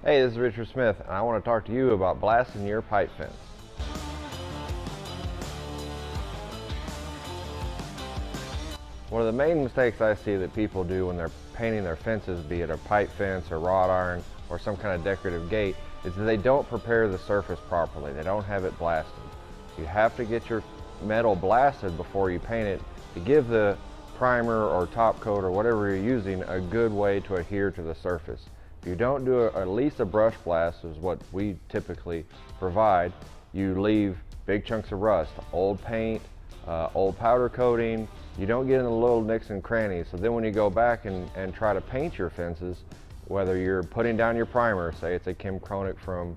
Hey, this is Richard Smith, and I want to talk to you about blasting your pipe fence. One of the main mistakes I see that people do when they're painting their fences, be it a pipe fence or wrought iron or some kind of decorative gate, is that they don't prepare the surface properly. They don't have it blasted. You have to get your metal blasted before you paint it to give the primer or top coat or whatever you're using a good way to adhere to the surface. If you don't do at least a brush blast, is what we typically provide, you leave big chunks of rust, old paint, old powder coating. You don't get in the little nicks and crannies. So then when you go back and try to paint your fences, whether you're putting down your primer, say it's a Kim Kronick from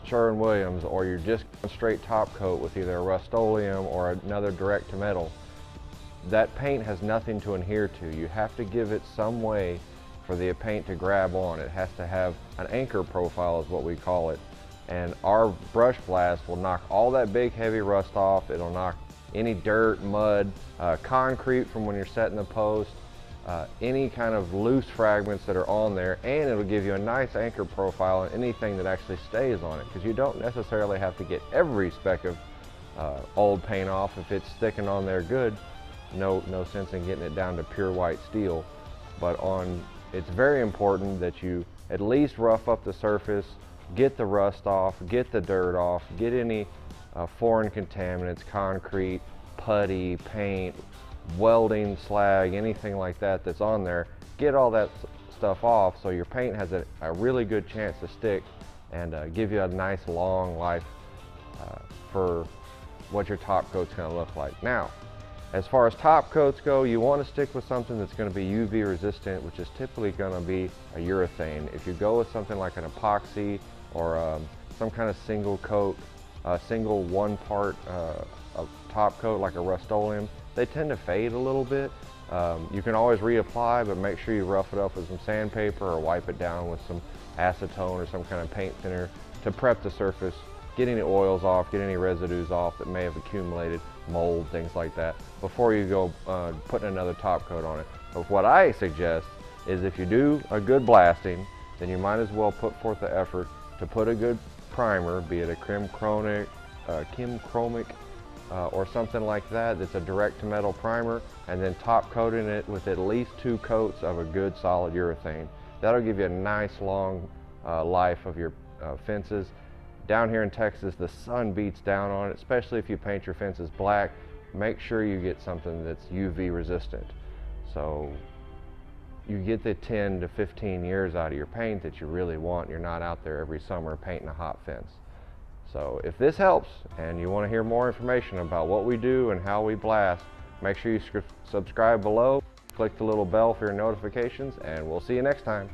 Sherwin-Williams, or you're just straight top coat with either a Rust-Oleum or another direct to metal, that paint has nothing to adhere to. You have to give it some way for the paint to grab on. It has to have an anchor profile is what we call it. And our brush blast will knock all that big heavy rust off. It'll knock any dirt, mud, concrete from when you're setting the post, any kind of loose fragments that are on there, and it'll give you a nice anchor profile on anything that actually stays on it, because you don't necessarily have to get every speck of old paint off. If it's sticking on there good, no sense in getting it down to pure white steel. But it's very important that you at least rough up the surface, get the rust off, get the dirt off, get any foreign contaminants, concrete, putty, paint, welding, slag, anything like that that's on there. Get all that stuff off so your paint has a really good chance to stick and give you a nice long life for what your top coat's going to look like. Now, as far as top coats go, you want to stick with something that's going to be UV resistant, which is typically going to be a urethane. If you go with something like an epoxy or some kind of single coat, single one part of top coat like a Rust-Oleum, they tend to fade a little bit. You can always reapply, but make sure you rough it up with some sandpaper or wipe it down with some acetone or some kind of paint thinner to prep the surface, get any oils off, get any residues off that may have accumulated, mold, things like that, before you go putting another top coat on it. But what I suggest is if you do a good blasting, then you might as well put forth the effort to put a good primer, be it a Kim Kronick, or something like that that's a direct to metal primer, and then top coating it with at least 2 coats of a good solid urethane. That'll give you a nice long life of your fences. Down here in Texas, the sun beats down on it, especially if you paint your fences black. Make sure you get something that's UV resistant, so you get the 10 to 15 years out of your paint that you really want. You're not out there every summer painting a hot fence. So if this helps and you want to hear more information about what we do and how we blast, make sure you subscribe below, click the little bell for your notifications, and we'll see you next time.